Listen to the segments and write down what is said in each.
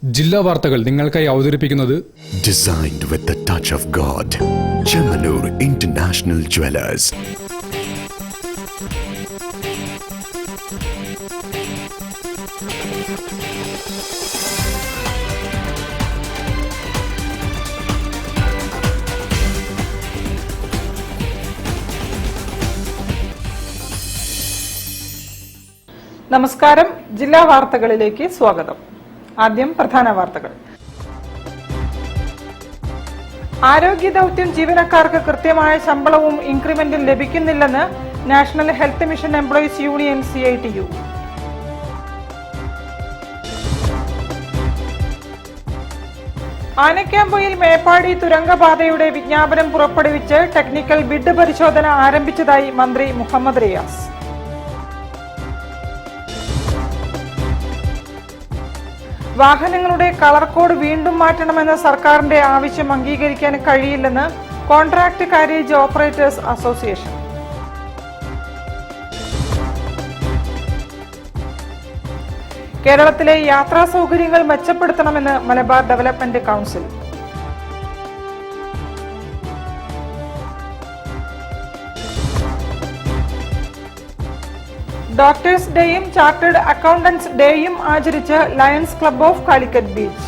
ജില്ലാ വാർത്തകൾ നിങ്ങൾക്കായി അവതരിപ്പിക്കുന്നത് Designed with the touch of God. Chemanur International Jewelers. നമസ്കാരം. ജില്ലാ വാർത്തകളിലേക്ക് സ്വാഗതം. ആദ്യം പ്രധാന വാർത്തകൾ. ആരോഗ്യ ദൗത്യം ജീവനക്കാർക്ക് കൃത്യമായ ശമ്പളവും ഇൻക്രിമെന്റും ലഭിക്കുന്നില്ലെന്ന് national health mission employees union CITU. Anakkampoyil Meppadi തുരങ്കപാതയുടെ വിജ്ഞാപനം പുറപ്പെടുവിച്ച് ടെക്നിക്കൽ ബിഡ് പരിശോധന ആരംഭിച്ചതായി മന്ത്രി മുഹമ്മദ് റിയാസ്. വാഹനങ്ങളുടെ കളർ കോഡ് വീണ്ടും മാറ്റണമെന്ന സർക്കാരിന്റെ ആവശ്യം അംഗീകരിക്കാൻ കഴിയില്ലെന്ന് കോൺട്രാക്ട് കാരേജ് ഓപ്പറേറ്റേഴ്സ് അസോസിയേഷൻ. കേരളത്തിലെ യാത്രാ സൗകര്യങ്ങൾ മെച്ചപ്പെടുത്തണമെന്ന് മലബാർ ഡെവലപ്മെന്റ് കൗൺസിൽ. ഡോക്ടേഴ്സ് ഡേയും ചാർട്ടേഡ് അക്കൗണ്ടന്റ്സ് ഡേയും ആചരിച്ച് lions club of Calicut beach.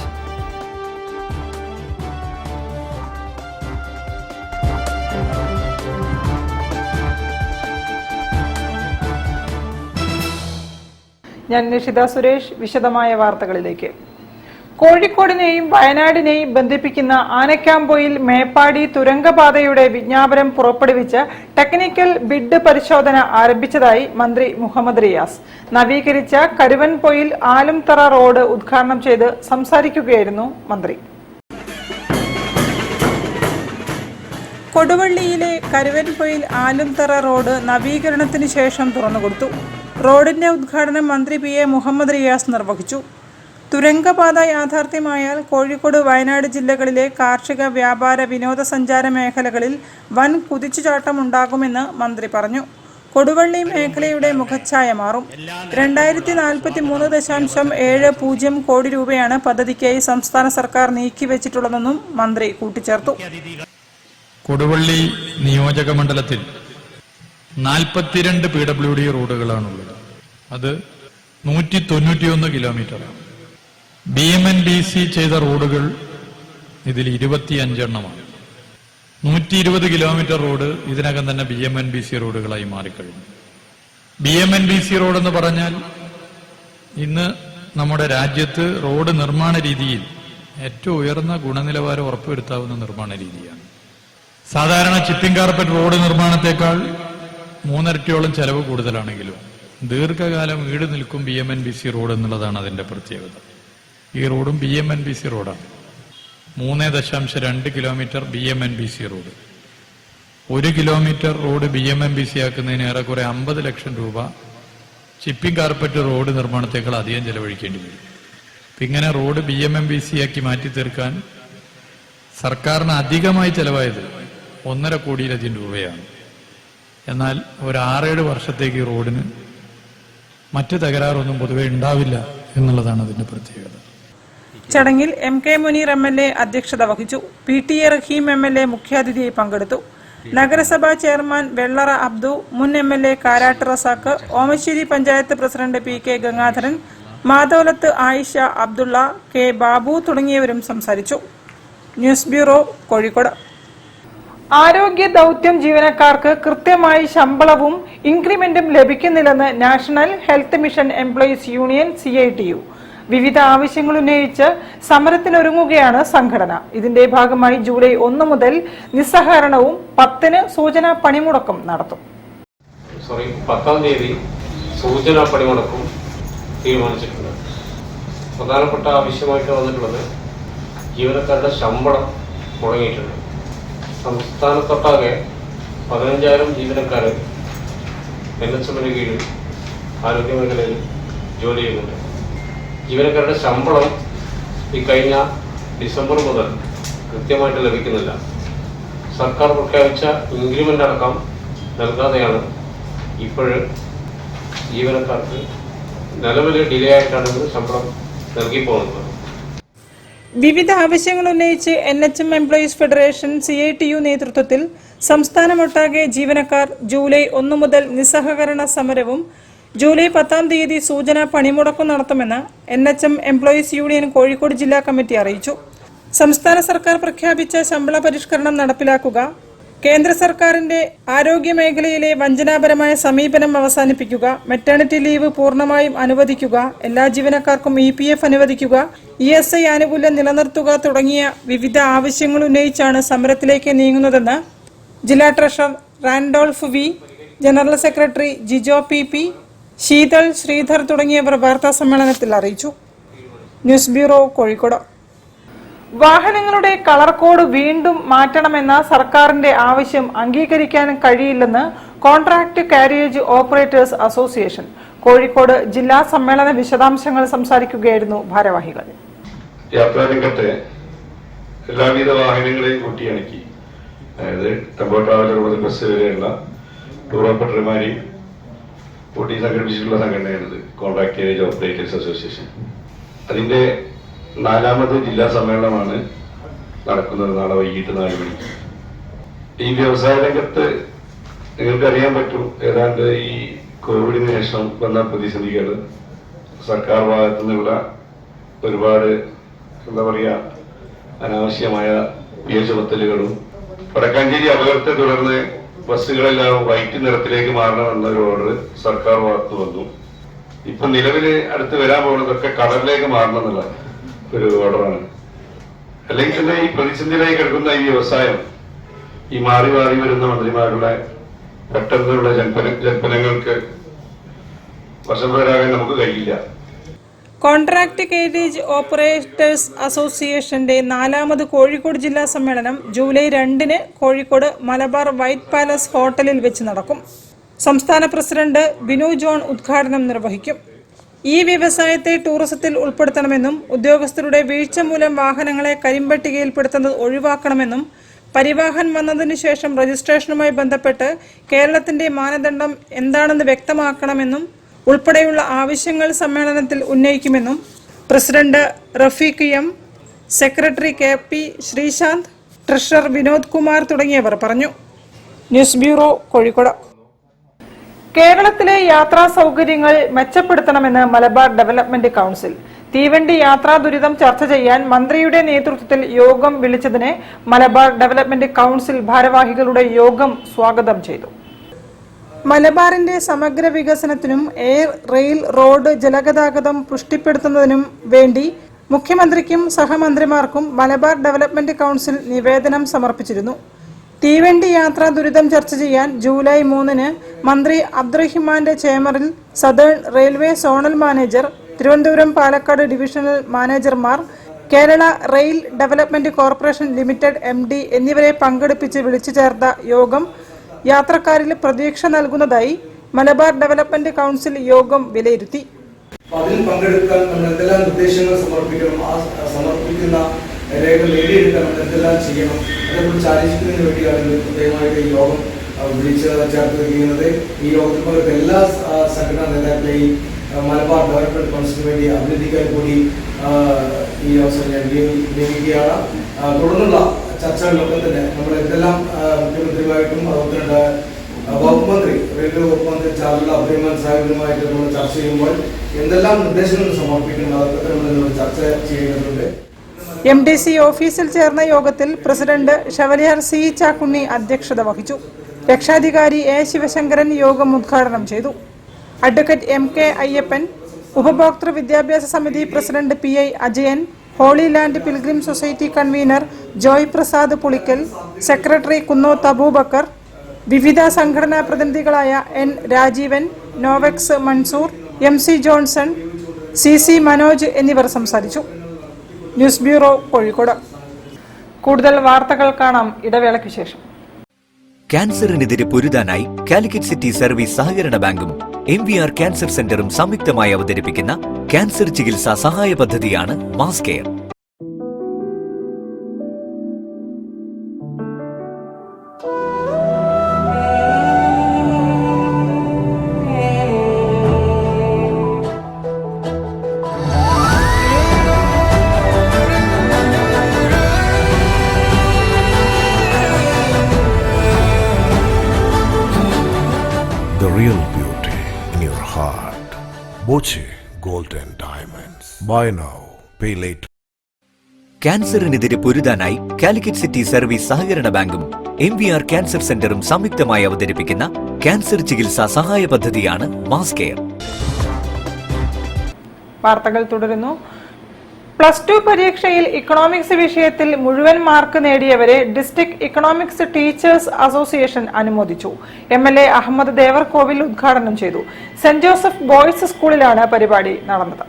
ഞാൻ നിഷിത സുരേഷ്. വിശദമായ വാർത്തകളിലേക്ക്. കോഴിക്കോടിനെയും വയനാടിനെയും ബന്ധിപ്പിക്കുന്ന ആനക്കാംപൊയിൽ മേപ്പാടി തുരങ്കപാതയുടെ വിജ്ഞാപനം പുറപ്പെടുവിച്ച് ടെക്നിക്കൽ ബിഡ് പരിശോധന ആരംഭിച്ചതായി മന്ത്രി മുഹമ്മദ് റിയാസ്. നവീകരിച്ച കരുവൻപൊയിൽ ആലുംതറ റോഡ് ഉദ്ഘാടനം ചെയ്ത് സംസാരിക്കുകയായിരുന്നു മന്ത്രി. കൊടുവള്ളിയിലെ കരുവൻപൊയിൽ ആലുംതറ റോഡ് നവീകരണത്തിന് ശേഷം തുറന്നുകൊടുത്തു. റോഡിന്റെ ഉദ്ഘാടനം മന്ത്രി PA മുഹമ്മദ് റിയാസ് നിർവഹിച്ചു. തുരങ്കപാത യാഥാർത്ഥ്യമായാൽ കോഴിക്കോട്, വയനാട് ജില്ലകളിലെ കാർഷിക, വ്യാപാര, വിനോദസഞ്ചാര മേഖലകളിൽ വൻ കുതിച്ചുചാട്ടമുണ്ടാകുമെന്ന് മന്ത്രി പറഞ്ഞു. കൊടുവള്ളി മേഖലയുടെ മുഖച്ഛായ മാറും. 2043.70 കോടി രൂപയാണ് പദ്ധതിക്കായി സംസ്ഥാന സർക്കാർ നീക്കിവെച്ചിട്ടുള്ളതെന്നും മന്ത്രി കൂട്ടിച്ചേർത്തു. കൊടുവള്ളി നിയോജക മണ്ഡലത്തിൽ 42 PWD റോഡുകളാണുള്ളത്. അത് 191 കിലോമീറ്ററാണ്. BMNBC ചെയ്ത റോഡുകൾ ഇതിൽ 25 എണ്ണമാണ്. 120 കിലോമീറ്റർ റോഡ് ഇതിനകം തന്നെ BMNBC റോഡുകളായി മാറിക്കഴിഞ്ഞു. BMNBC റോഡ് എന്ന് പറഞ്ഞാൽ ഇന്ന് നമ്മുടെ രാജ്യത്ത് റോഡ് നിർമ്മാണ രീതിയിൽ ഏറ്റവും ഉയർന്ന ഗുണനിലവാരം ഉറപ്പുവരുത്താവുന്ന നിർമ്മാണ രീതിയാണ്. സാധാരണ ചിപ്പിംഗ് കാർപ്പറ്റ് റോഡ് നിർമ്മാണത്തെക്കാൾ 3 ഇരട്ടിയോളം ചെലവ് കൂടുതലാണെങ്കിലും ദീർഘകാലം ഈട് നിൽക്കും BMNBC റോഡ് എന്നുള്ളതാണ് അതിന്റെ പ്രത്യേകത. ഈ റോഡും BMNBC റോഡാണ്. 3.2 kilometre BMNBC road. 1 kilometre road BMNBC ആക്കുന്നതിന് ഏറെക്കുറെ 50 ലക്ഷം രൂപ ചിപ്പിംഗ് കാർപ്പറ്റ് റോഡ് നിർമ്മാണത്തെക്കാൾ അധികം ചെലവഴിക്കേണ്ടി വരും. ഇങ്ങനെ റോഡ് BMNBC ആക്കി മാറ്റി തീർക്കാൻ സർക്കാരിന് അധികമായി ചെലവായത് 1.5 കോടിയിലധികം രൂപയാണ്. എന്നാൽ ഒരു 6-7 വർഷത്തേക്ക് ഈ റോഡിന് മറ്റ് തകരാറൊന്നും പൊതുവെ ഉണ്ടാവില്ല എന്നുള്ളതാണ് അതിന്റെ പ്രത്യേകത. ചടങ്ങിൽ MK മുനീർ MLA അധ്യക്ഷത വഹിച്ചു. PTA റഹീം MLA മുഖ്യാതിഥിയായി പങ്കെടുത്തു. നഗരസഭാ ചെയർമാൻ വെള്ളറ അബ്ദു, മുൻ MLA Karat Razak, Omassery panchayat president PK Gangadharan, Matholath Ayisha, Abdulla, K Babu തുടങ്ങിയവരും സംസാരിച്ചു. News bureau, Kozhikode. ആരോഗ്യ ദൗത്യം ജീവനക്കാർക്ക് കൃത്യമായി ശമ്പളവും ഇൻക്രിമെന്റും ലഭിക്കുന്നില്ലെന്ന് national health mission employees union CITU. വിവിധ ആവശ്യങ്ങൾ ഉന്നയിച്ച് സമരത്തിനൊരുങ്ങുകയാണ് സംഘടന. ഇതിന്റെ ഭാഗമായി ജൂലൈ 1 മുതൽ നിസ്സഹകരണവും 10-ന് സൂചനാ പണിമുടക്കും നടത്തും. 10-ാം തീയതി സൂചനാ പണിമുടക്കും തീരുമാനിച്ചിട്ടുണ്ട്. പ്രധാനപ്പെട്ട ആവശ്യമായിട്ട് വന്നിട്ടുള്ളത് ജീവനക്കാരുടെ ശമ്പളം മുടങ്ങിയിട്ടുണ്ട്. സംസ്ഥാനത്തൊട്ടാകെ 15,000 ജീവനക്കാർ NHMന് കീഴിൽ ആരോഗ്യ മേഖലയിൽ ജോലി ചെയ്യുന്നുണ്ട്. ജീവനക്കാരുടെ ശമ്പളം ഈ കഴിഞ്ഞ ഡിസംബർ മുതൽ കൃത്യമായിട്ട് ലഭിക്കുന്നില്ല. സർക്കാർ പ്രഖ്യാപിച്ച ഇൻക്രിമെന്റ് അടക്കം നൽകാതെയാണ് ഇപ്പോഴ് ജീവനക്കാർക്ക് നിലവിൽ ഡിലേ ആയിട്ടാണ് ശമ്പളം നൽകി പോകുന്നത്. വിവിധ ആവശ്യങ്ങൾ ഉന്നയിച്ച് NHM എംപ്ലോയീസ് ഫെഡറേഷൻ CITU നേതൃത്വത്തിൽ സംസ്ഥാനമൊട്ടാകെ ജീവനക്കാർ ജൂലൈ 1 മുതൽ നിസ്സഹകരണ സമരവും ജൂലൈ 10-ാം തീയതി സൂചന പണിമുടക്കും നടത്തുമെന്ന് NHM എംപ്ലോയീസ് യൂണിയൻ കോഴിക്കോട് ജില്ലാ കമ്മിറ്റി അറിയിച്ചു. സംസ്ഥാന സർക്കാർ പ്രഖ്യാപിച്ച ശമ്പള പരിഷ്കരണം നടപ്പിലാക്കുക, കേന്ദ്ര സർക്കാരിന്റെ ആരോഗ്യ മേഖലയിലെ വഞ്ചനാപരമായ സമീപനം അവസാനിപ്പിക്കുക, മെറ്റേണിറ്റി ലീവ് പൂർണ്ണമായും അനുവദിക്കുക, എല്ലാ ജീവനക്കാർക്കും EPF അനുവദിക്കുക, ESI ആനുകൂല്യം നിലനിർത്തുക തുടങ്ങിയ വിവിധ ആവശ്യങ്ങൾ ഉന്നയിച്ചാണ് സമരത്തിലേക്ക് നീങ്ങുന്നതെന്ന് ജില്ലാ treasurer Randolph V, general secretary Jijo PP, Sheethal, Sridhar തുടങ്ങിയവർ വാർത്താ സമ്മേളനത്തിൽ അറിയിച്ചു. News bureau, Kozhikode. വാഹനങ്ങളുടെ കളർ കോഡ് വീണ്ടും മാറ്റണമെന്ന സർക്കാരിന്റെ ആവശ്യം അംഗീകരിക്കാൻ കഴിയില്ലെന്ന് contract carriage operators association. Kozhikode ജില്ലാ സമ്മേളന വിശദാംശങ്ങൾ സംസാരിക്കുകയായിരുന്നു ഭാരവാഹികൾ. യാത്രാരംഗത്തെ എല്ലാവിധ വാഹനങ്ങളെയും കൂട്ടിയിണക്കി, അതായത് ടെമ്പോ ട്രാവലർ മുതൽ ബസ് വരെയുള്ള ടൂർ ഓപ്പറേറ്റർമാരെയും കൂട്ടി സംഘടിപ്പിച്ചിട്ടുള്ള സംഘടനയാണിത് കോൺട്രാക്ട് കാരിയേജ് ഓപ്പറേറ്റേഴ്സ് അസോസിയേഷൻ. അതിന്റെ 4ാമത് ജില്ലാ സമ്മേളനമാണ് നടക്കുന്നത്, നാളെ വൈകിട്ട് 4 മണിക്ക്. ഈ വ്യവസായ രംഗത്ത് നിങ്ങൾക്കറിയാൻ പറ്റും, ഏതാണ്ട് ഈ കോവിഡിന് ശേഷം വന്ന പ്രതിസന്ധികൾ, സർക്കാർ ഭാഗത്തു നിന്നുള്ള ഒരുപാട് അനാവശ്യമായ പിഴ ചുമത്തലുകളും, വടക്കാഞ്ചേരി അപകടത്തെ തുടർന്ന് ബസ്സുകളെല്ലാം വൈറ്റ് നിറത്തിലേക്ക് മാറണമെന്ന ഒരു ഓർഡർ സർക്കാർ ഭാഗത്ത് വന്നു. ഇപ്പൊ നിലവില് അടുത്ത് വരാൻ പോകുന്നതൊക്കെ കളറിലേക്ക് മാറണം എന്നുള്ള ഒരു ഓർഡറാണ്. അല്ലെങ്കിൽ തന്നെ ഈ പ്രതിസന്ധിയിലായി കിടക്കുന്ന ഈ വ്യവസായം ഈ മാറി മാറി വരുന്ന മന്ത്രിമാരുടെ പെട്ടെന്നുള്ള ജൽപ്പനങ്ങൾക്ക് വശംവരാകാൻ നമുക്ക് കഴിയില്ല. കോൺട്രാക്ട് കാരിയേജ് ഓപ്പറേറ്റേഴ്സ് അസോസിയേഷന്റെ 4ാമത് കോഴിക്കോട് ജില്ലാ സമ്മേളനം ജൂലൈ 2-ന് കോഴിക്കോട് മലബാർ വൈറ്റ് പാലസ് ഹോട്ടലിൽ വെച്ച് നടക്കും. സംസ്ഥാന പ്രസിഡന്റ് ബിനു ജോൺ ഉദ്ഘാടനം നിർവഹിക്കും. ഈ വ്യവസായത്തെ ടൂറിസത്തിൽ ഉൾപ്പെടുത്തണമെന്നും ഉദ്യോഗസ്ഥരുടെ വീഴ്ച മൂലം വാഹനങ്ങളെ കരിമ്പട്ടികയിൽപ്പെടുത്തുന്നത് ഒഴിവാക്കണമെന്നും പരിവാഹൻ വന്നതിനു ശേഷം രജിസ്ട്രേഷനുമായി ബന്ധപ്പെട്ട് കേരളത്തിന്റെ മാനദണ്ഡം എന്താണെന്ന് വ്യക്തമാക്കണമെന്നും ഉൾപ്പെടെയുള്ള ആവശ്യങ്ങൾ സമ്മേളനത്തിൽ ഉന്നയിക്കുമെന്നും president Rafeeq M, secretary KP Sreesanth, treasurer Vinod Kumar തുടങ്ങിയവർ പറഞ്ഞു. News bureau, Kozhikode. കേരളത്തിലെ യാത്രാ സൗകര്യങ്ങൾ മെച്ചപ്പെടുത്തണമെന്ന് മലബാർ ഡെവലപ്മെന്റ് കൌൺസിൽ. തീവണ്ടി യാത്രാ ദുരിതം ചർച്ച ചെയ്യാൻ മന്ത്രിയുടെ നേതൃത്വത്തിൽ യോഗം വിളിച്ചതിനെ മലബാർ ഡെവലപ്മെന്റ് കൌൺസിൽ ഭാരവാഹികളുടെ യോഗം സ്വാഗതം ചെയ്തു. മലബാറിന്റെ സമഗ്ര വികസനത്തിനും എയർ, റെയിൽ, റോഡ്, ജലഗതാഗതം പുഷ്ടിപ്പെടുത്തുന്നതിനും വേണ്ടി മുഖ്യമന്ത്രിക്കും സഹമന്ത്രിമാർക്കും മലബാർ ഡെവലപ്മെന്റ് കൌൺസിൽ നിവേദനം സമർപ്പിച്ചിരുന്നു. തീവണ്ടി യാത്രാ ദുരിതം ചർച്ച ചെയ്യാൻ ജൂലൈ 3-ന് മന്ത്രി അബ്ദുറഹിമാന്റെ ചേംബറിൽ southern railway zonal manager, Thiruvananthapuram Palakkad divisional മാനേജർമാർ, Kerala rail development corporation limited MD എന്നിവരെ പങ്കെടുപ്പിച്ച് വിളിച്ചു ചേർത്ത യോഗം യാത്രക്കാരിൽ പ്രതീക്ഷ നൽകുന്നതായി മലബാർ ഡെവലപ്മെന്റ് കൌൺസിൽ യോഗം വിലയിരുത്തി. അതിൽ പങ്കെടുക്കാൻ നമ്മൾ എന്തെല്ലാം നിർദ്ദേശങ്ങൾ സമർപ്പിക്കണം, ആ സമർപ്പിക്കുന്ന രേഖകൾ നേടിയെടുക്കാൻ നമ്മൾ എന്തെല്ലാം ചെയ്യണം, അതേക്കുറിച്ച് ആലോചിക്കുന്നതിന് വേണ്ടിയാണ് പ്രത്യേകമായിട്ട് ഈ യോഗം വിളിച്ച് ചേർത്തിരിക്കുന്നത്. ഈ യോഗത്തിൽ പങ്കെടുത്ത എല്ലാ സംഘടനാ നേതാക്കളെയും മലബാർ ഡെവലപ്മെന്റ് കൗൺസിലിന് വേണ്ടി അഭിനന്ദിക്കാൻ കൂടി ഈ അവസരം ഞാൻ നിയമിക്കുകയാണ്. തുടർന്നുള്ള ചർച്ചകളിലൊക്കെ തന്നെ നമ്മൾ എന്തെല്ലാം മുഖ്യമന്ത്രിയുമായിട്ടും അതുപോലെ വകുപ്പ് മന്ത്രി, റെയിൽവേ വകുപ്പ് മന്ത്രി ചാർജുള്ള അബ്ദുറഹിമാൻ സാഹിബുമായിട്ട് നമ്മൾ ചർച്ച ചെയ്യുമ്പോൾ എന്തെല്ലാം നിർദ്ദേശങ്ങൾ സമർപ്പിക്കണം, അതൊക്കെ നമ്മൾ ചർച്ച ചെയ്യേണ്ടതുണ്ട്. MDC ഓഫീസിൽ ചേർന്ന യോഗത്തിൽ പ്രസിഡന്റ് ഷവലിയാർ C ചാക്കുണ്ണി അധ്യക്ഷത വഹിച്ചു. രക്ഷാധികാരി A ശിവശങ്കരൻ യോഗം ഉദ്ഘാടനം ചെയ്തു. അഡ്വക്കേറ്റ് MK അയ്യപ്പൻ, ഉപഭോക്തൃ വിദ്യാഭ്യാസ സമിതി president PI Ajayan, holy land pilgrim society convener Joy Prasad Pulikkal, secretary Kunnoth Aboobacker, വിവിധ സംഘടനാ പ്രതിനിധികളായ N Rajeevan, Novex Mansoor, MC Johnson, CC Manoj എന്നിവർ സംസാരിച്ചു. News bureau, Kozhikode. കൂടുതൽ വാർത്തകൾ കാണാം ഇടവേളയ്ക്ക് ശേഷം. ക്യാൻസറിനെതിരെ പൊരുതാനായി കാലിക്കറ്റ് സിറ്റി സർവീസ് സഹകരണ ബാങ്കും MVR ക്യാൻസർ സെന്ററും സംയുക്തമായി അവതരിപ്പിക്കുന്ന ക്യാൻസർ ചികിത്സാ സഹായ പദ്ധതിയാണ് mass care. real beauty in your heart. Boche Golden Diamonds. Buy now, pay later. ക്യാൻസറിനെതിരെ പൊരുതാനായി കാലിക്കറ്റ് സിറ്റി സർവീസ് സഹകരണ ബാങ്കും MVR ക്യാൻസർ സെന്ററും സംയുക്തമായി അവതരിപ്പിക്കുന്ന ക്യാൻസർ ചികിത്സാ സഹായ പദ്ധതിയാണ് മാസ് കെയർ. വാർത്തകൾ തുടരുന്നു. +2 പരീക്ഷയിൽ ഇക്കണോമിക്സ് വിഷയത്തിൽ മുഴുവൻ മാർക്ക് നേടിയവരെ ഡിസ്ട്രിക്ട് ഇക്കണോമിക്സ് ടീച്ചേഴ്സ് അസോസിയേഷൻ അനുമോദിച്ചു. MLA അഹമ്മദ് ദേവർകോവിൽ ഉദ്ഘാടനം ചെയ്തു. സെന്റ് ജോസഫ് ബോയ്സ് സ്കൂളിലാണ് പരിപാടി നടന്നത്.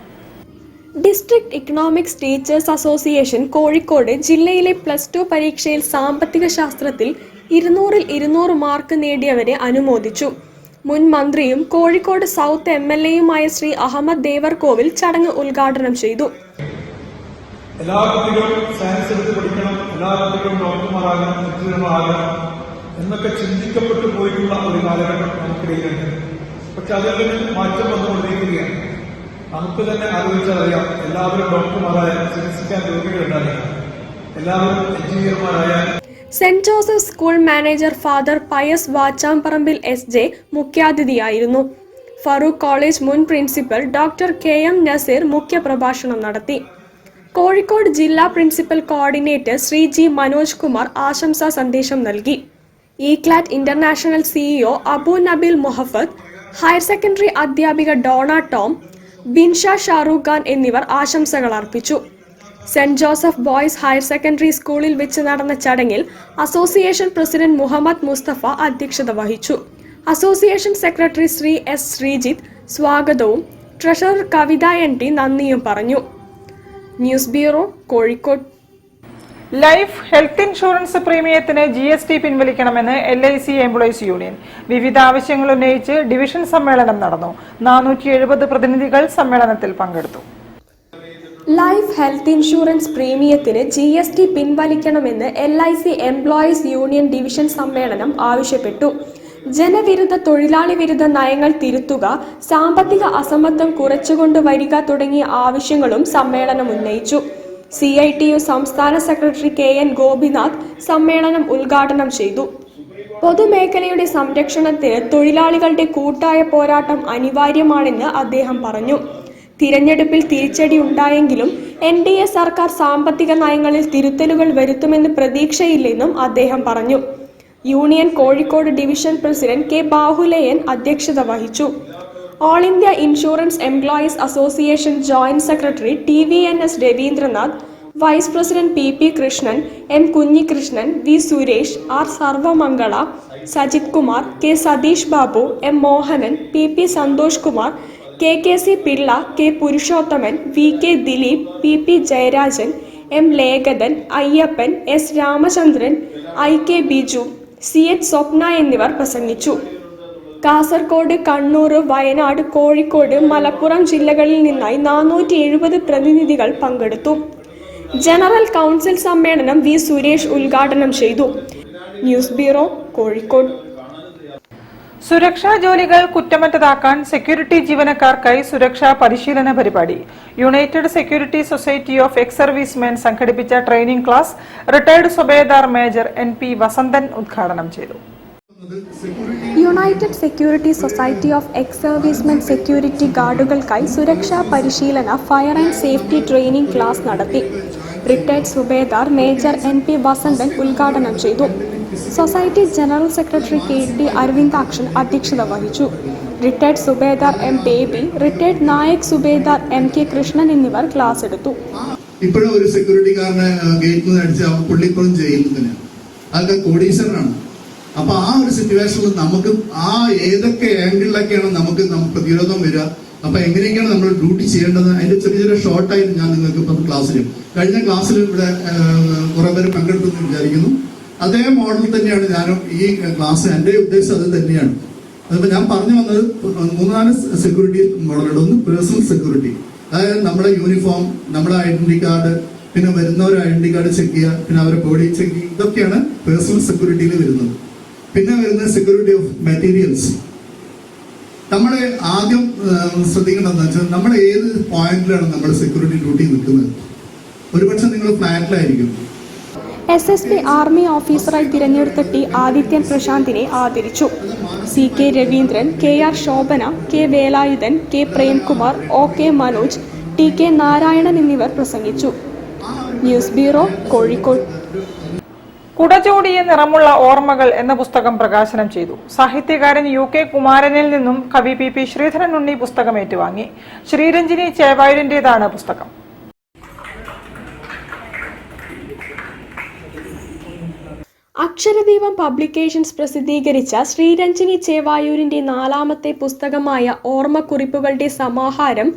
District economics teachers association Kozhikode ജില്ലയിലെ +2 പരീക്ഷയിൽ സാമ്പത്തിക ശാസ്ത്രത്തിൽ 200-ൽ 200 മാർക്ക് നേടിയവരെ അനുമോദിച്ചു. മുൻ മന്ത്രിയും കോഴിക്കോട് സൗത്ത് MLAയുമായ ശ്രീ അഹമ്മദ് ദേവർകോവിൽ ചടങ്ങ് ഉദ്ഘാടനം ചെയ്തു. എല്ലാ കുട്ടികളും സയൻസ് എടുത്ത് പഠിക്കണം, എല്ലാ കുട്ടികളും ഡോക്ടർമാരാകണം, എഞ്ചിനീയർമാരാകണം എന്നൊക്കെ ചിന്തിക്കപ്പെട്ടു പോയിട്ടുള്ള ഒരു കാലഘട്ടം നമുക്കിടയിലുണ്ട്. പക്ഷെ അതിൽ നിന്ന് മാറ്റം വന്നുകൊണ്ടിരിക്കുകയാണ്. നമുക്ക് തന്നെ ആലോചിച്ചാൽ അറിയാം, എല്ലാവരും ഡോക്ടർമാരായാലും ചികിത്സിക്കാൻ രോഗികളുണ്ടായാലും എല്ലാവരും എഞ്ചിനീയർമാരായാലും. Saint Joseph school manager father Pius Vachamparambil SJ മുഖ്യാതിഥിയായിരുന്നു. ഫറൂഖ് കോളേജ് മുൻ പ്രിൻസിപ്പൽ ഡോക്ടർ KM നസീർ മുഖ്യപ്രഭാഷണം നടത്തി. കോഴിക്കോട് ജില്ലാ principal coordinator Shri G Manoj Kumar ആശംസാ സന്ദേശം നൽകി. Eclat international CEO Abu Nabeel Muhafad, higher secondary അധ്യാപിക ഡോണ ടോം, ബിൻഷ ഷാറൂഖ് ഖാൻ എന്നിവർ ആശംസകൾ അർപ്പിച്ചു. Saint Joseph boys higher secondary സ്കൂളിൽ വെച്ച് നടന്ന ചടങ്ങിൽ അസോസിയേഷൻ പ്രസിഡന്റ് മുഹമ്മദ് മുസ്തഫ അധ്യക്ഷത വഹിച്ചു. Association secretary Shri S Sreejith സ്വാഗതവും ട്രഷറർ കവിത NT നന്ദിയും പറഞ്ഞു. News bureau, Kozhikode. Life health insurance പ്രീമിയത്തിന് GST പിൻവലിക്കണമെന്ന് LIC എംപ്ലോയീസ് യൂണിയൻ. വിവിധ ആവശ്യങ്ങൾ ഉന്നയിച്ച് ഡിവിഷൻ സമ്മേളനം നടന്നു. 470 പ്രതിനിധികൾ സമ്മേളനത്തിൽ പങ്കെടുത്തു. ലൈഫ് ഹെൽത്ത് ഇൻഷുറൻസ് പ്രീമിയത്തിന് GST പിൻവലിക്കണമെന്ന് LIC എംപ്ലോയീസ് യൂണിയൻ ഡിവിഷൻ സമ്മേളനം ആവശ്യപ്പെട്ടു. ജനവിരുദ്ധ തൊഴിലാളി വിരുദ്ധ നയങ്ങൾ തിരുത്തുക, സാമ്പത്തിക അസമത്വം കുറച്ചുകൊണ്ടുവരിക തുടങ്ങിയ ആവശ്യങ്ങളും സമ്മേളനം ഉന്നയിച്ചു. CITU സംസ്ഥാന സെക്രട്ടറി KN ഗോപിനാഥ് സമ്മേളനം ഉദ്ഘാടനം ചെയ്തു. പൊതുമേഖലയുടെ സംരക്ഷണത്തിന് തൊഴിലാളികളുടെ കൂട്ടായ പോരാട്ടം അനിവാര്യമാണെന്ന് അദ്ദേഹം പറഞ്ഞു. തിരഞ്ഞെടുപ്പിൽ തിരിച്ചടി ഉണ്ടായെങ്കിലും NDA സർക്കാർ സാമ്പത്തിക നയങ്ങളിൽ തിരുത്തലുകൾ വരുത്തുമെന്ന് പ്രതീക്ഷയില്ലെന്നും അദ്ദേഹം പറഞ്ഞു. Union Kozhikode division president K Bahulayan അധ്യക്ഷത വഹിച്ചു. All India insurance employees association joint secretary TVNS Ravindranath, vice president PP Krishnan, M Kunhikrishnan, V Suresh, R Sarvamangala, Sajith Kumar, K Satheesh Babu, M Mohanan, PP Santhosh Kumar, KKC Pillai, K Purushothaman, VK Dileep, PP Jayarajan, M ലേഖകൻ, Ayyappan, S Ramachandran, IK Biju, CH സ്വപ്ന എന്നിവർ പ്രസംഗിച്ചു. കാസർഗോഡ്, കണ്ണൂർ, വയനാട്, കോഴിക്കോട്, മലപ്പുറം ജില്ലകളിൽ നിന്നായി 470 പ്രതിനിധികൾ പങ്കെടുത്തു. ജനറൽ കൗൺസിൽ സമ്മേളനം V സുരേഷ് ഉദ്ഘാടനം ചെയ്തു. News bureau, Kozhikode. സുരക്ഷാ ജോലികൾ കുറ്റമറ്റതാക്കാൻ സെക്യൂരിറ്റി ജീവനക്കാർക്കായി സുരക്ഷാ പരിശീലന പരിപാടി. United security society of ex servicemen സംഘടിപ്പിച്ച training class retired Subedar major NP Vasanthan ഉദ്ഘാടനം ചെയ്തു. United security society of ex servicemen security ഗാർഡുകൾക്കായി സുരക്ഷാ പരിശീലന fire and safety training class നടത്തി. Retired Subedar major NP Vasanthan ഉദ്ഘാടനം ചെയ്തു. Society general secretary KD Aravindakshan അധ്യക്ഷത വഹിച്ചു. Retired Subedar M baby, retired Nayak Subedar MK Krishnan എന്നിവർ ക്ലാസ് എടുത്തു. ഇപ്പോഴും ഒരു സെക്യൂരിറ്റിക്കാരനെ ഗേറ്റിൽ നിന്ന് അടിച്ച പുള്ളിപ്പോഴും ജയിലിൽ തന്നെയാണ്. അതൊക്കെ കോടീശ്വരനാണ്. അപ്പൊ ആ ഒരു സിറ്റുവേഷനിൽ നമുക്ക് ആ ഏതൊക്കെ ആംഗിളിലൊക്കെയാണ് നമുക്ക് പ്രതിരോധം വരിക, അപ്പൊ എങ്ങനെയൊക്കെയാണ് നമ്മൾ ഡ്യൂട്ടി ചെയ്യേണ്ടത്, അതിന്റെ ചെറിയ ചെറിയ ഷോർട്ടായിട്ട് ഞാൻ നിങ്ങൾക്ക് ഇപ്പം കഴിഞ്ഞ ക്ലാസ്സിൽ ഇവിടെ കുറെ പേര് പങ്കെടുത്തു എന്ന് വിചാരിക്കുന്നു. അതേ മോഡൽ തന്നെയാണ് ഞാനും ഈ ക്ലാസ്, എൻ്റെ ഉദ്ദേശം അത് തന്നെയാണ്. അതിപ്പോ ഞാൻ പറഞ്ഞു വന്നത് 3-4 സെക്യൂരിറ്റി മോഡലുണ്ട്. ഒന്ന് പേഴ്സണൽ സെക്യൂരിറ്റി, അതായത് നമ്മുടെ യൂണിഫോം, നമ്മുടെ ഐഡന്റി കാർഡ്, പിന്നെ വരുന്നവരുടെ ഐഡന്റി കാർഡ് ചെക്ക് ചെയ്യുക, പിന്നെ അവരുടെ ബോഡി ചെക്ക് ചെയ്യുക, ഇതൊക്കെയാണ് പേഴ്സണൽ സെക്യൂരിറ്റിയിൽ വരുന്നത്. പിന്നെ വരുന്ന സെക്യൂരിറ്റി ഓഫ് മെറ്റീരിയൽസ്. നമ്മൾ ആദ്യം ശ്രദ്ധിക്കേണ്ടതെന്ന് വെച്ചാൽ നമ്മൾ ഏത് പോയിന്റിലാണ് നമ്മൾ സെക്യൂരിറ്റി ഡ്യൂട്ടി നിൽക്കുന്നത്. ഒരുപക്ഷെ നിങ്ങൾ ഫ്ലാറ്റിലായിരിക്കും. SSP ആർമി ഓഫീസറായി തിരഞ്ഞെടുത്ത ടി ആദിത്യൻ പ്രശാന്തിനെ ആദരിച്ചു. CK Raveendran, KR Shobhana, K Velayudhan, K Premkumar, OK Manoj, TK Narayanan എന്നിവർ പ്രസംഗിച്ചു. News bureau, Kozhikode. കുടചൂടിയ നിറമുള്ള ഓർമ്മകൾ എന്ന പുസ്തകം പ്രകാശനം ചെയ്തു. സാഹിത്യകാരൻ UK കുമാരനിൽ നിന്നും കവി PP ശ്രീധരൻ ഉണ്ണി പുസ്തകം ഏറ്റുവാങ്ങി. ശ്രീരഞ്ജിനി ചേവായൂരിന്റേതാണ് പുസ്തകം. അക്ഷരദീപം പബ്ലിക്കേഷൻസ് പ്രസിദ്ധീകരിച്ച ശ്രീരഞ്ജിനി ചേവായൂരിന്റെ 4ാമത്തെ പുസ്തകമായ ഓർമ്മക്കുറിപ്പുകളുടെ സമാഹാരം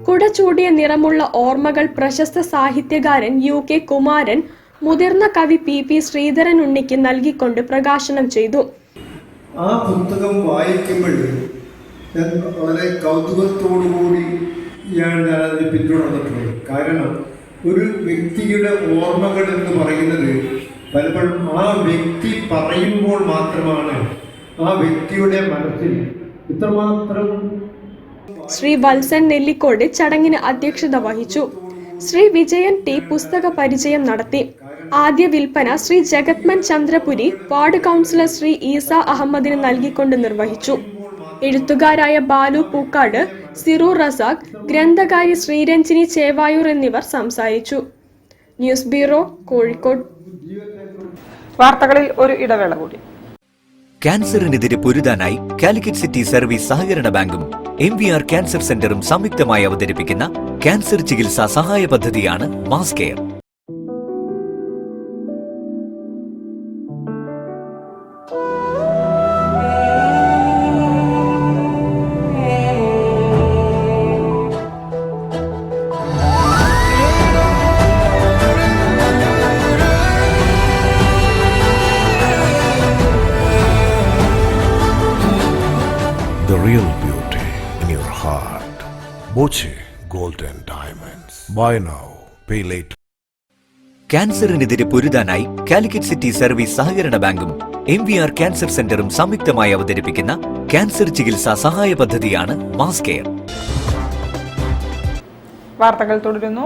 കുടചൂടിയ നിറമുള്ള ഓർമ്മകൾ പ്രശസ്ത സാഹിത്യകാരൻ UK കുമാരൻ മുതിർന്ന കവി PP ശ്രീധരൻ ഉണ്ണിക്ക് നൽകിക്കൊണ്ട് പ്രകാശനം ചെയ്തു. ആ പുസ്തകം വായിക്കുമ്പോൾ ഞാൻ വളരെ കൗതുകത്തോടുകൂടി ഞാൻ അതിനെ പിന്തുടർന്നിട്ടുള്ളത്. കാരണം ഒരു വ്യക്തിയുടെ ഓർമ്മകൾ എന്ന് പറയുന്നത് പലപ്പോഴും ആ വ്യക്തി പറയുമ്പോൾ മാത്രമാണ് ആ വ്യക്തിയുടെ മനസ്സിൽ ഇത്രമാത്രം. ശ്രീ വത്സൻ നെല്ലിക്കോട് ചടങ്ങിന് അധ്യക്ഷത വഹിച്ചു. ശ്രീ വിജയൻ T പുസ്തക പരിചയം നടത്തി. ആദ്യ വിൽപ്പന ശ്രീ ജഗത്മൻ ചന്ദ്രപുരി വാർഡ് കൗൺസിലർ ശ്രീ ഈസ അഹമ്മദിന് നൽകിക്കൊണ്ട് നിർവഹിച്ചു. എഴുത്തുകാരായ ബാലു പൂക്കാട്, സിറു റസാഖ്, ഗ്രന്ഥകാരി ശ്രീരഞ്ജിനി ചേവായൂർ എന്നിവർ സംസാരിച്ചു. News bureau, Kozhikode. വാർത്തകളിൽ ഒരു ഇടവേള കൂടി. ക്യാൻസറിനെതിരെ പൊരുതാനായി കാലിക്കറ്റ് സിറ്റി സർവീസ് സഹകരണ ബാങ്കും MVR ക്യാൻസർ സെന്ററും സംയുക്തമായി അവതരിപ്പിക്കുന്ന ക്യാൻസർ ചികിത്സാ സഹായ പദ്ധതിയാണ് mass care. The real beauty in your heart. Boche Gold and Diamonds. Buy now, pay later. ക്യാൻസറിനെതിരെ പൊരുതാനായി കാലിക്കറ്റ് സിറ്റി സർവീസ് സഹകരണ ബാങ്കും MVR ക്യാൻസർ സെന്ററും സംയുക്തമായി അവതരിപ്പിക്കുന്ന ക്യാൻസർ ചികിത്സാ സഹായ പദ്ധതിയാണ് മാസ് കെയർ. വാർത്തകൾ തുടരുന്നു.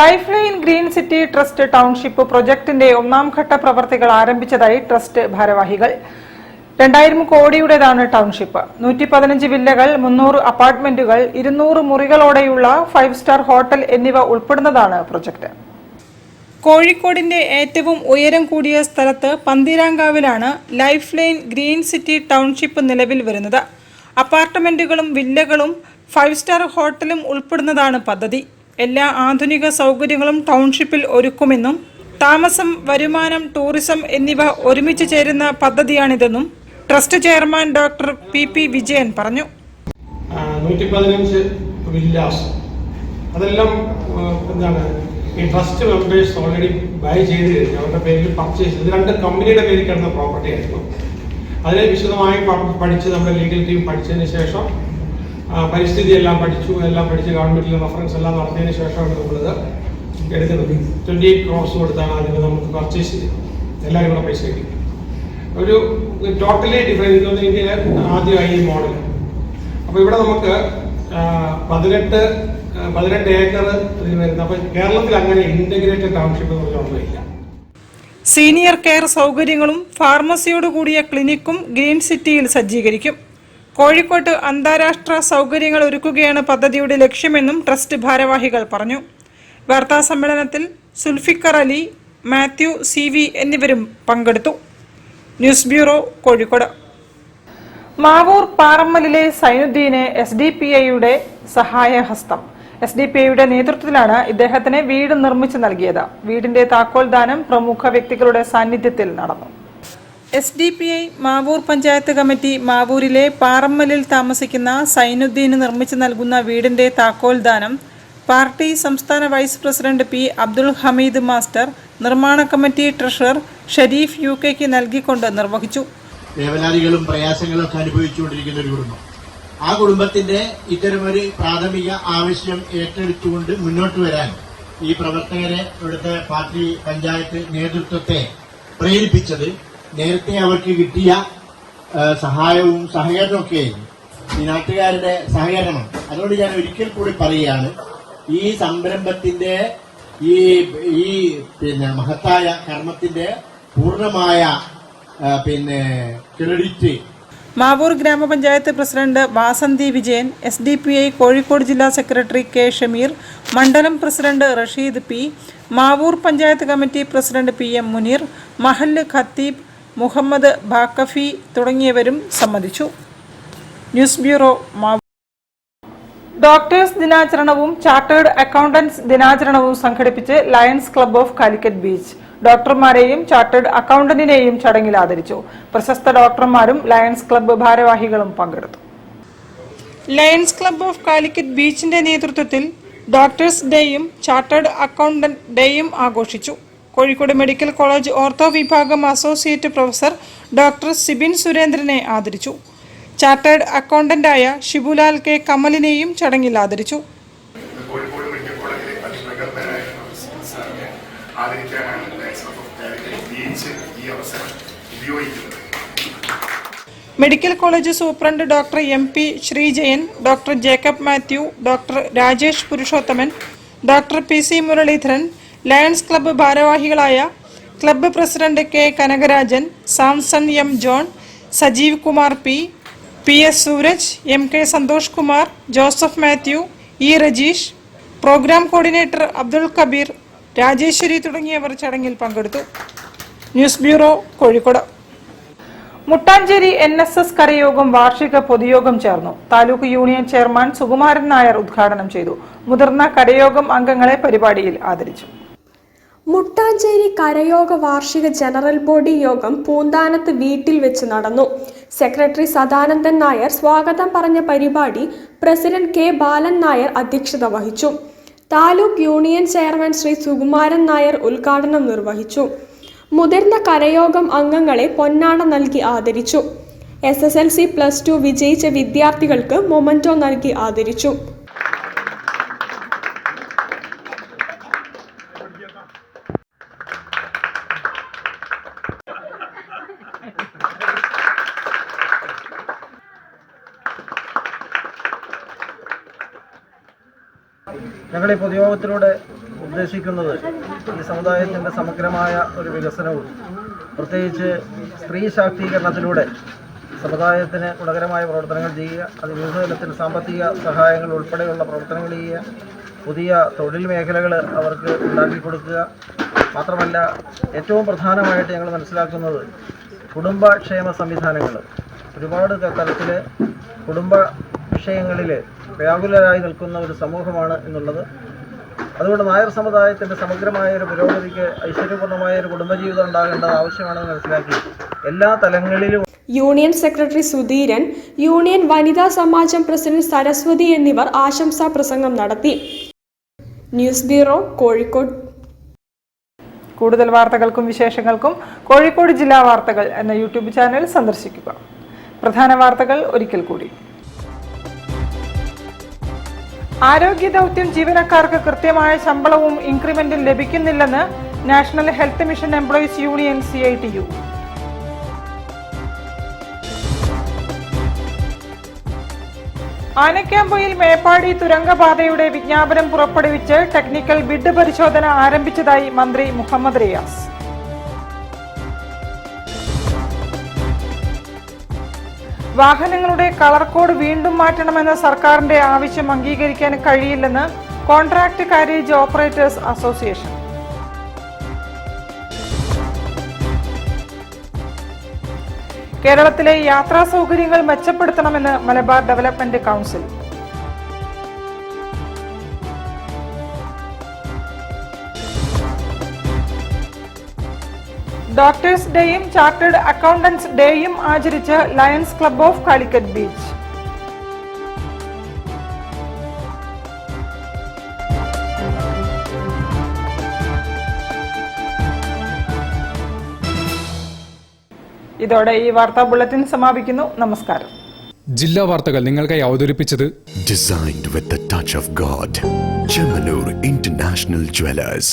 Life line green city trust township പ്രൊജക്ടിന്റെ 1ാം ഘട്ട പ്രവർത്തികൾ ആരംഭിച്ചതായി ട്രസ്റ്റ് ഭാരവാഹികൾ. 2000 കോടിയുടേതാണ് ടൗൺഷിപ്പ്. 115 വില്ലകൾ, 300 അപ്പാർട്ട്മെന്റുകൾ, 200 മുറികളോടെയുള്ള 5 സ്റ്റാർ ഹോട്ടൽ എന്നിവ ഉൾപ്പെടുന്നതാണ് പ്രൊജക്ട്. കോഴിക്കോടിന്റെ ഏറ്റവും ഉയരം കൂടിയ സ്ഥലത്ത് പന്തീരാങ്കാവിലാണ് life line green city township നിലവിൽ വരുന്നത്. അപ്പാർട്ട്മെന്റുകളും വില്ലകളും 5 സ്റ്റാർ ഹോട്ടലും ഉൾപ്പെടുന്നതാണ് പദ്ധതി. എല്ലാ ആധുനിക സൗകര്യങ്ങളും ടൗൺഷിപ്പിൽ ഒരുക്കുമെന്നും താമസം, വരുമാനം, ടൂറിസം എന്നിവ ഒരുമിച്ച് ചേരുന്ന പദ്ധതിയാണിതെന്നും trust chairman doctor PP Vijayan പറഞ്ഞു. 115 വില്ലാസ് അതെല്ലാം എന്താണ് ഈ ഫസ്റ്റ് മെമ്പേഴ്സ് ഓൾറെഡി ബൈ ചെയ്ത് കഴിഞ്ഞു. അവരുടെ പേരിൽ പർച്ചേസ് ഇത് 2 കമ്പനിയുടെ പേരിൽ കിടന്ന പ്രോപ്പർട്ടി ആയിരുന്നു. അതിനെ വിശദമായി പഠിച്ച് നമ്മുടെ ലീഗൽ ടീം പഠിച്ചതിന് ശേഷം പരിസ്ഥിതി എല്ലാം പഠിച്ച് ഗവൺമെന്റിലെ റെഫറൻസ് എല്ലാം നടത്തിയതിന് ശേഷമാണ് നമ്മളിത് എടുക്കുന്നത്. 28 crores കൊടുത്താണ് ആദ്യം നമുക്ക് പർച്ചേസ് ചെയ്തത്. എല്ലാവരും കൂടെ പൈസ കിട്ടി. ഒരു ടോട്ടലി ഡിഫറെൻറ്റ് ഇന്ത്യയിലെ ആദ്യമായി ഈ മോഡൽ. അപ്പോൾ ഇവിടെ നമുക്ക് 18 ഏക്കർ ഇതിന് വരുന്നത്. അപ്പോൾ കേരളത്തിൽ അങ്ങനെ ഇന്റഗ്രേറ്റഡ് ടൗൺഷിപ്പ് എന്ന് പറഞ്ഞൊന്നുമില്ല. സീനിയർ കെയർ സൗകര്യങ്ങളും ഫാർമസിയോട് കൂടിയ ക്ലിനിക്കും ഗ്രീൻ സിറ്റിയിൽ സജ്ജീകരിക്കും. കോഴിക്കോട്ട് അന്താരാഷ്ട്ര സൗകര്യങ്ങൾ ഒരുക്കുകയാണ് പദ്ധതിയുടെ ലക്ഷ്യമെന്നും ട്രസ്റ്റ് ഭാരവാഹികൾ പറഞ്ഞു. വാർത്താ സമ്മേളനത്തിൽ സുൽഫിക്കർ അലി, മാത്യു CV എന്നിവരും പങ്കെടുത്തു. News bureau, Kozhikode. മാവൂർ പാറമ്മലിലെ സൈനുദ്ദീന് SDPIയുടെ സഹായഹസ്തം. SDPIയുടെ നേതൃത്വത്തിലാണ് ഇദ്ദേഹത്തിന് വീട് നിർമ്മിച്ചു നൽകിയത്. വീടിന്റെ താക്കോൽദാനം പ്രമുഖ വ്യക്തികളുടെ സാന്നിധ്യത്തിൽ നടന്നു. SDPI മാവൂർ പഞ്ചായത്ത് കമ്മിറ്റി മാവൂരിലെ പാറമ്മലിൽ താമസിക്കുന്ന സൈനുദ്ദീന് നിർമ്മിച്ചു നൽകുന്ന വീടിന്റെ താക്കോൽദാനം പാർട്ടി സംസ്ഥാന vice president P Abdul Hameed master, നിർമ്മാണ കമ്മിറ്റി ട്രഷറർ ഷരീഫ് UK നൽകിക്കൊണ്ട് നിർവഹിച്ചു. വേവലാതികളും പ്രയാസങ്ങളും ഒക്കെ അനുഭവിച്ചുകൊണ്ടിരിക്കുന്ന ഒരു കുടുംബം. ആ കുടുംബത്തിന്റെ ഇത്തരമൊരു പ്രാഥമിക ആവശ്യം ഏറ്റെടുത്തുകൊണ്ട് മുന്നോട്ട് വരാൻ ഈ പ്രവർത്തകരെ ഇവിടുത്തെ പാർട്ടി പഞ്ചായത്ത് നേതൃത്വത്തെ പ്രേരിപ്പിച്ചത് നേരത്തെ അവർക്ക് കിട്ടിയ സഹായവും സഹകരണവും ഒക്കെയായിരുന്നു. ഈ നാട്ടുകാരുടെ സഹകരണം. അതുകൊണ്ട് ഞാൻ ഒരിക്കൽ കൂടി പറയുകയാണ്, ഈ സംരംഭത്തിന്റെ ഈ മഹത്തായ കർമ്മത്തിന്റെ പൂർണ്ണമായ credit Mavoor grama panchayat president Vasanthi Vijayan, SDPI Kozhikode ജില്ലാ സെക്രട്ടറി കെ ഷമീർ, മണ്ഡലം president Rasheed P, Mavoor panchayat committee president PM Muneer, മഹല്ല് ഖത്തീബ് മുഹമ്മദ് ബാക്കഫി തുടങ്ങിയവരും സംബന്ധിച്ചു. News bureau Mavoor. ഡോക്ടേഴ്സ് ദിനാചരണവും ചാർട്ടേഡ് അക്കൗണ്ടന്റ്സ് ദിനാചരണവും സംഘടിപ്പിച്ച് lions club of Calicut beach ഡോക്ടർമാരെയും ചാർട്ടേഡ് അക്കൗണ്ടന്റിനെയും ചടങ്ങിൽ ആദരിച്ചു. പ്രശസ്ത ഡോക്ടർമാരും ലയൺസ് ക്ലബ്ബ് ഭാരവാഹികളും പങ്കെടുത്തു. ലയൺസ് ക്ലബ്ബ് ഓഫ് കാലിക്കറ്റ് ബീച്ചിന്റെ നേതൃത്വത്തിൽ ഡോക്ടേഴ്സ് ഡേയും ചാർട്ടേഡ് അക്കൗണ്ടന്റ് ഡേയും ആഘോഷിച്ചു. കോഴിക്കോട് മെഡിക്കൽ കോളേജ് ഓർത്തോ വിഭാഗം അസോസിയേറ്റ് പ്രൊഫസർ ഡോക്ടർ സിബിൻ സുരേന്ദ്രനെ ആദരിച്ചു. ചാർട്ടേഡ് അക്കൗണ്ടന്റായ ഷിബുലാൽ കെ കമലിനെയും ചടങ്ങിൽ ആദരിച്ചു. Medical college superintendent doctor MP Sreejayan, doctor Jacob Mathew, doctor Rajesh Purushothaman, doctor PC Muraleedharan, lions club ഭാരവാഹികളായ club president K Kanakarajan, Samson M John, Sajeev Kumar PS Sooraj, MK Santhosh Kumar, Joseph Mathew, E Rajeesh, programme coordinator Abdul Kabeer, Rajeshwari തുടങ്ങിയവർ ചടങ്ങിൽ പങ്കെടുത്തു. News bureau Kozhikode. Muttancheri NSS കരയോഗം വാർഷിക പൊതുയോഗം ചേർന്നു. താലൂക്ക് യൂണിയൻ ചെയർമാൻ സുകുമാരൻ നായർ ഉദ്ഘാടനം ചെയ്തു. മുതിർന്ന കരയോഗം അംഗങ്ങളെ പരിപാടിയിൽ ആദരിച്ചു. മുട്ടാഞ്ചേരി കരയോഗ വാർഷിക ജനറൽ ബോഡി യോഗം പൂന്താനത്ത് വീട്ടിൽ വെച്ച് നടന്നു. സെക്രട്ടറി സദാനന്ദൻ നായർ സ്വാഗതം പറഞ്ഞ പരിപാടി പ്രസിഡന്റ് K ബാലൻ നായർ അധ്യക്ഷത വഹിച്ചു. താലൂക്ക് യൂണിയൻ ചെയർമാൻ ശ്രീ സുകുമാരൻ നായർ ഉദ്ഘാടനം നിർവഹിച്ചു. മുതിർന്ന കരയോഗം അംഗങ്ങളെ പൊന്നാട നൽകി ആദരിച്ചു. SSLC +2 വിജയിച്ച വിദ്യാർത്ഥികൾക്ക് മൊമന്റോ നൽകി ആദരിച്ചു. ഞങ്ങൾ ഈ പൊതുയോഗത്തിലൂടെ ഉദ്ദേശിക്കുന്നത് ഈ സമുദായത്തിൻ്റെ സമഗ്രമായ ഒരു വികസനവും പ്രത്യേകിച്ച് സ്ത്രീ ശാക്തീകരണത്തിലൂടെ സമുദായത്തിന് ഗുണകരമായ പ്രവർത്തനങ്ങൾ ചെയ്യുക, അത് വിവിധ തലത്തിൽ സാമ്പത്തിക സഹായങ്ങൾ ഉൾപ്പെടെയുള്ള പ്രവർത്തനങ്ങൾ ചെയ്യുക, പുതിയ തൊഴിൽ മേഖലകൾ അവർക്ക് ഉണ്ടാക്കി കൊടുക്കുക. മാത്രമല്ല ഏറ്റവും പ്രധാനമായിട്ട് ഞങ്ങൾ മനസ്സിലാക്കുന്നത് കുടുംബക്ഷേമ സംവിധാനങ്ങൾ, ഒരുപാട് തലത്തിൽ കുടുംബ വിഷയങ്ങളിൽ വ്യാകുലരായി നിൽക്കുന്ന ഒരു സമൂഹമാണ് എന്നുള്ളത്. അതുകൊണ്ട് നായർ സമുദായത്തിൻ്റെ സമഗ്രമായ ഒരു പുരോഗതിക്ക് ഐശ്വര്യപൂർണ്ണമായ ഒരു കുടുംബജീവിതം ഉണ്ടാകേണ്ടത് ആവശ്യമാണെന്ന് മനസ്സിലാക്കി എല്ലാ തലങ്ങളിലും യൂണിയൻ സെക്രട്ടറി സുധീരൻ, യൂണിയൻ വനിതാ സമാജം പ്രസിഡന്റ് സരസ്വതി എന്നിവർ ആശംസാ പ്രസംഗം നടത്തി. News bureau Kozhikode. കൂടുതൽ വാർത്തകൾക്കും വിശേഷങ്ങൾക്കും കോഴിക്കോട് ജില്ലാ വാർത്തകൾ എന്ന യൂട്യൂബ് ചാനൽ സന്ദർശിക്കുക. പ്രധാന വാർത്തകൾ ഒരിക്കൽ കൂടി. ആരോഗ്യ ദൗത്യം ജീവനക്കാർക്ക് കൃത്യമായ ശമ്പളവും ഇൻക്രിമെന്റും ലഭിക്കുന്നില്ലെന്ന് national health mission employees union CITU. Anakkampoyil Meppadi തുരങ്കപാതയുടെ വിജ്ഞാപനം പുറപ്പെടുവിച്ച് ടെക്നിക്കൽ ബിഡ് പരിശോധന ആരംഭിച്ചതായി മന്ത്രി മുഹമ്മദ് റിയാസ്. വാഹനങ്ങളുടെ കളർ കോഡ് വീണ്ടും മാറ്റണമെന്ന സർക്കാരിന്റെ ആവശ്യം അംഗീകരിക്കാൻ കഴിയില്ലെന്ന് കോൺട്രാക്ട് കാരേജ് ഓപ്പറേറ്റേഴ്സ് അസോസിയേഷൻ. കേരളത്തിലെ യാത്രാ സൗകര്യങ്ങൾ മെച്ചപ്പെടുത്തണമെന്ന് മലബാർ ഡെവലപ്മെന്റ് കൗൺസിൽ. ഡോക്ടേഴ്സ് ഡേയും ചാർട്ടേഡ് അക്കൗണ്ടന്റ്സ് ഡേയും ആചരിച്ച് lions club of Calicut beach. ഇതോടെ ഈ വാർത്താ ബുള്ളറ്റിൻ സമാപിക്കുന്നു. നമസ്കാരം. ജില്ലാ വാർത്തകൾ നിങ്ങൾക്കായി അവതരിപ്പിച്ചത് Designed with the touch of God. Chemanur International Jewelers.